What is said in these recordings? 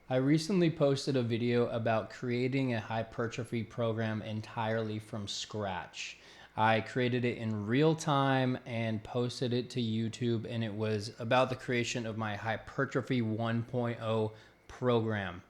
I recently posted a video about creating a hypertrophy program entirely from scratch. I created it in real time and posted it to YouTube, and it was about the creation of my Hypertrophy 1.0 program.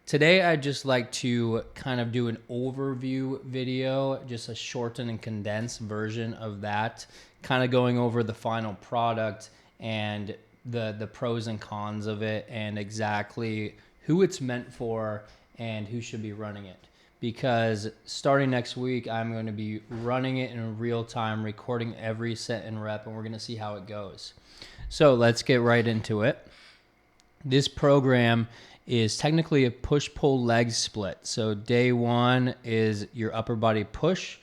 Today, I'd just like to kind of do an overview video, just a shortened and condensed version of that, kind of going over the final product and the pros and cons of it and exactly who it's meant for and who should be running it. Because starting next week, I'm going to be running it in real time, recording every set and rep, and we're going to see how it goes. So let's get right into it. This program is technically a push-pull leg split. So day one is your upper body push,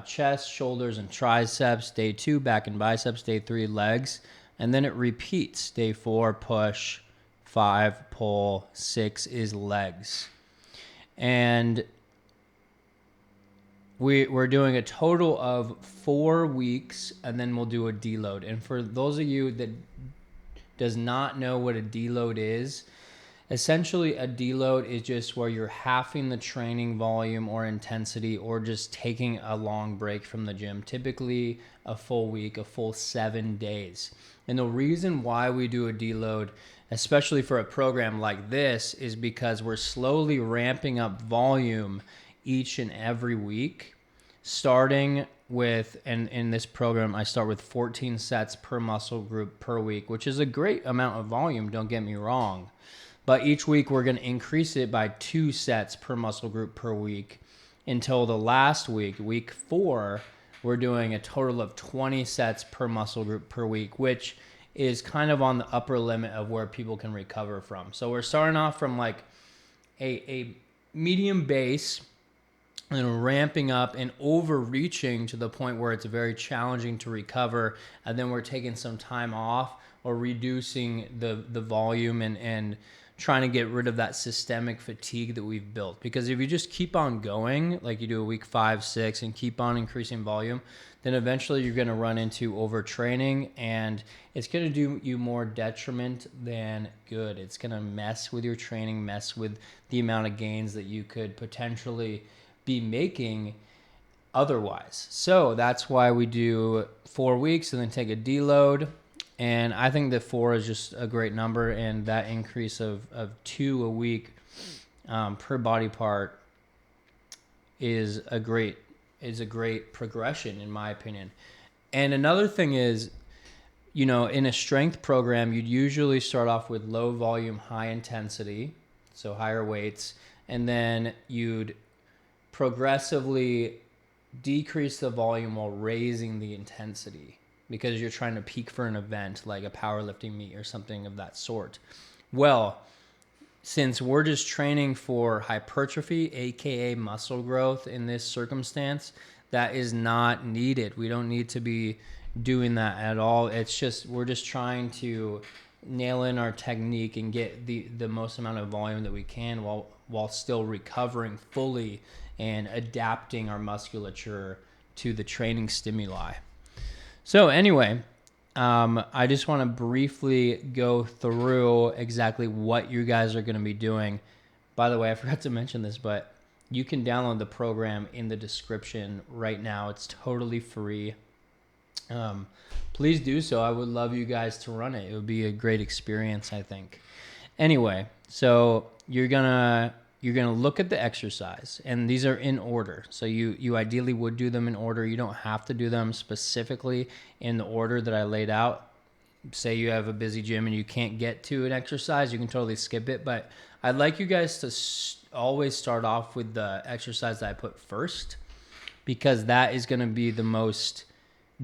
chest, shoulders, and triceps. Day two, back and biceps. Day three, legs. And then it repeats. Day four, push. 5, pull. 6 is legs. And we're doing a total of 4 weeks, and then we'll do a deload. And for those of you that does not know what a deload is, essentially a deload is just where you're halving the training volume or intensity or just taking a long break from the gym, typically a full week, a full 7 days. And the reason why we do a deload, especially for a program like this, is because we're slowly ramping up volume each and every week, starting with, and in this program, I start with 14 sets per muscle group per week, which is a great amount of volume, don't get me wrong. But each week we're going to increase it by 2 sets per muscle group per week until the last week, week 4, we're doing a total of 20 sets per muscle group per week, which is kind of on the upper limit of where people can recover from. So we're starting off from like a medium base and ramping up and overreaching to the point where it's very challenging to recover. And then we're taking some time off or reducing the volume and trying to get rid of that systemic fatigue that we've built. Because if you just keep on going, like you do a week 5, 6, and keep on increasing volume, then eventually you're going to run into overtraining, and it's going to do you more detriment than good. It's going to mess with your training, mess with the amount of gains that you could potentially be making otherwise. So that's why we do 4 weeks and then take a deload. And I think that 4 is just a great number, and that increase of 2 a week per body part is a great progression in my opinion. And another thing is, you know, in a strength program, you'd usually start off with low volume, high intensity, so higher weights, and then you'd progressively decrease the volume while raising the intensity, because you're trying to peak for an event like a powerlifting meet or something of that sort. Well, since we're just training for hypertrophy, aka muscle growth in this circumstance, that is not needed. We don't need to be doing that at all. It's just, we're just trying to nail in our technique and get the most amount of volume that we can while still recovering fully and adapting our musculature to the training stimuli. So anyway, I just want to briefly go through exactly what you guys are going to be doing. By the way, I forgot to mention this, but you can download the program in the description right now. It's totally free. Please do so. I would love you guys to run it. It would be a great experience, I think. Anyway, so you're gonna look at the exercise, and these are in order. So you ideally would do them in order. You don't have to do them specifically in the order that I laid out. Say you have a busy gym and you can't get to an exercise, you can totally skip it. But I'd like you guys to always start off with the exercise that I put first, because that is going to be the most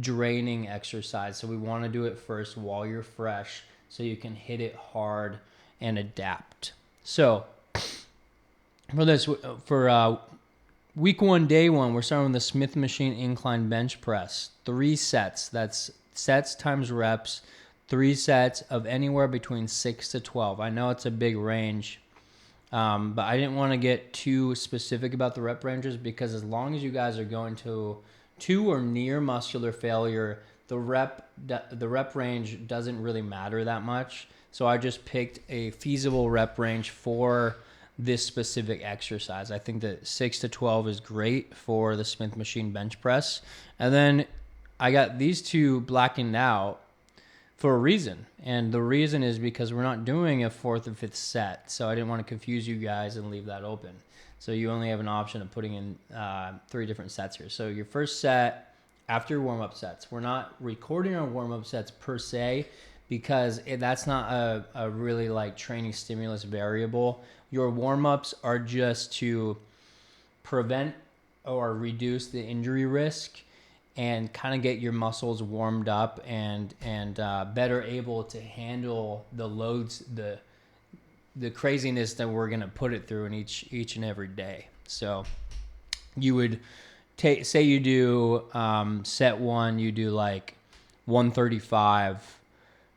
draining exercise. So we want to do it first while you're fresh so you can hit it hard and adapt. So for this, for week 1, day 1, we're starting with the Smith machine incline bench press. 3 sets. That's sets times reps. 3 sets of anywhere between 6 to 12. I know it's a big range, but I didn't want to get too specific about the rep ranges, because as long as you guys are going to or near muscular failure, the rep range doesn't really matter that much. So I just picked a feasible rep range for this specific exercise. I think that 6 to 12 is great for the Smith machine bench press. And then I got these two blackened out for a reason. And the reason is because we're not doing a fourth or fifth set. So I didn't want to confuse you guys and leave that open. So you only have an option of putting in 3 different sets here. So your first set after warm-up sets. We're not recording our warm-up sets per se because that's not a really like training stimulus variable. Your warm-ups are just to prevent or reduce the injury risk and kind of get your muscles warmed up and better able to handle the loads, the craziness that we're going to put it through in each and every day. So you would say you do set 1, you do like 135,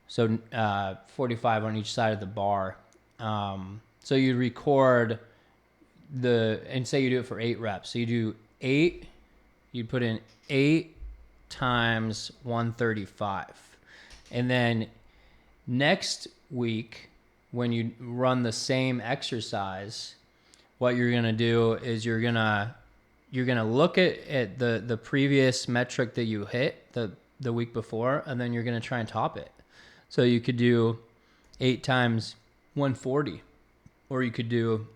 so 45 on each side of the bar. So you record and say you do it for 8 reps. So you do 8, you put in 8 times 135. And then next week, when you run the same exercise, what you're going to do is you're going to look at the previous metric that you hit the week before, and then you're going to try and top it. So you could do 8 times 140, or you could do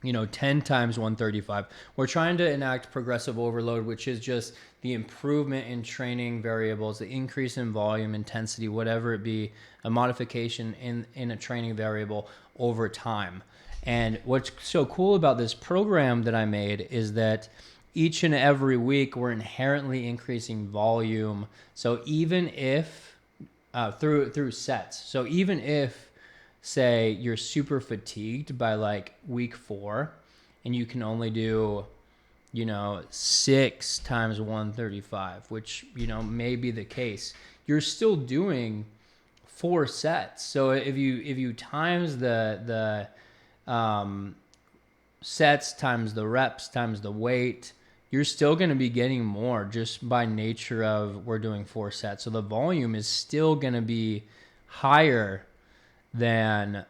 10 times 135. We're trying to enact progressive overload, which is just the improvement in training variables, the increase in volume, intensity, whatever it be, a modification in a training variable over time. And what's so cool about this program that I made is that each and every week we're inherently increasing volume. So even if through sets, so even if say you're super fatigued by like week 4 and you can only do 6 times 135, which may be the case, you're still doing 4 sets. So if you times the sets times the reps times the weight, you're still going to be getting more just by nature of we're doing 4 sets. So the volume is still going to be higher than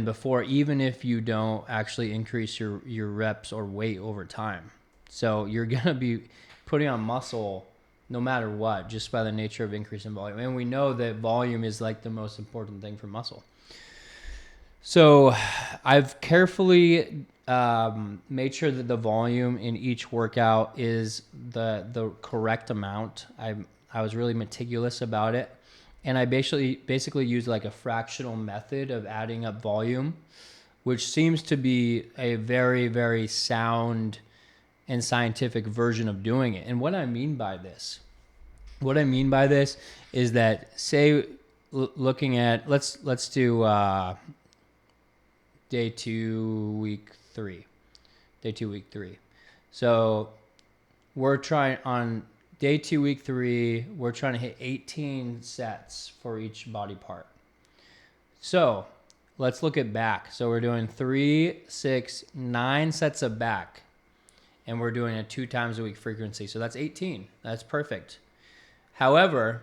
before, even if you don't actually increase your reps or weight over time. So you're going to be putting on muscle no matter what, just by the nature of increasing volume. And we know that volume is like the most important thing for muscle. So I've carefully made sure that the volume in each workout is the correct amount. I was really meticulous about it. And I basically use like a fractional method of adding up volume, which seems to be a very, very sound and scientific version of doing it. And what I mean by this is that, say, looking at, let's do day 2, week 3. So we're trying on day 2, week 3, we're trying to hit 18 sets for each body part. So let's look at back. So we're doing 3, 6, 9 sets of back, and we're doing a 2 times a week frequency. So that's 18. That's perfect. However,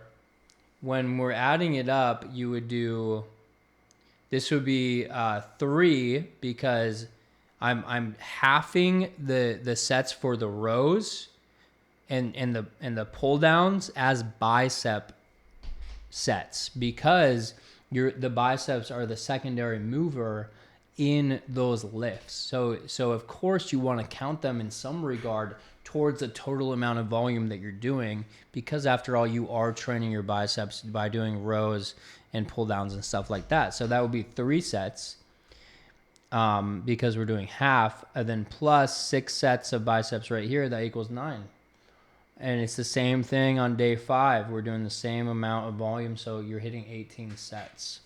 when we're adding it up, you would do, this would be 3 because I'm halving the sets for the rows and the pull downs as bicep sets, because the biceps are the secondary mover in those lifts. So of course you want to count them in some regard towards the total amount of volume that you're doing, because after all, you are training your biceps by doing rows and pull downs and stuff like that. So that would be 3 sets because we're doing half, and then plus 6 sets of biceps right here, that equals 9. And it's the same thing on day 5. We're doing the same amount of volume, so you're hitting 18 sets.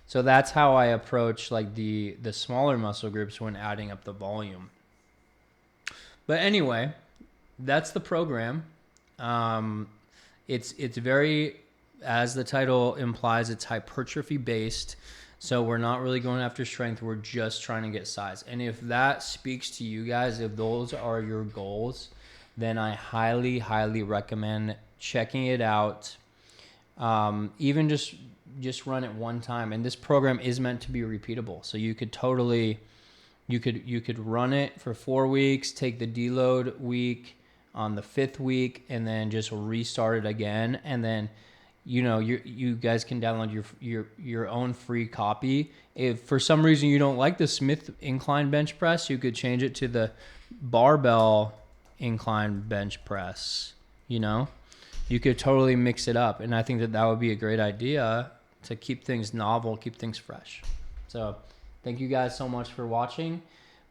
So that's how I approach like the smaller muscle groups when adding up the volume. But anyway, that's the program. It's very, as the title implies, it's hypertrophy based. So we're not really going after strength. We're just trying to get size. And if that speaks to you guys, if those are your goals, then I highly, highly recommend checking it out. Even just run it one time. And this program is meant to be repeatable. So you could totally, you could run it for 4 weeks, take the deload week on the 5th week, and then just restart it again. And then, you guys can download your own free copy. If for some reason you don't like the Smith incline bench press, you could change it to the barbell incline bench press. You could totally mix it up, and I think that would be a great idea to keep things novel, keep things fresh. So thank you guys so much for watching.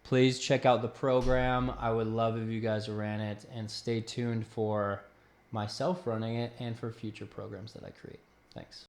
Please check out the program. I would love if you guys ran it, and stay tuned for myself running it and for future programs that I create. Thanks.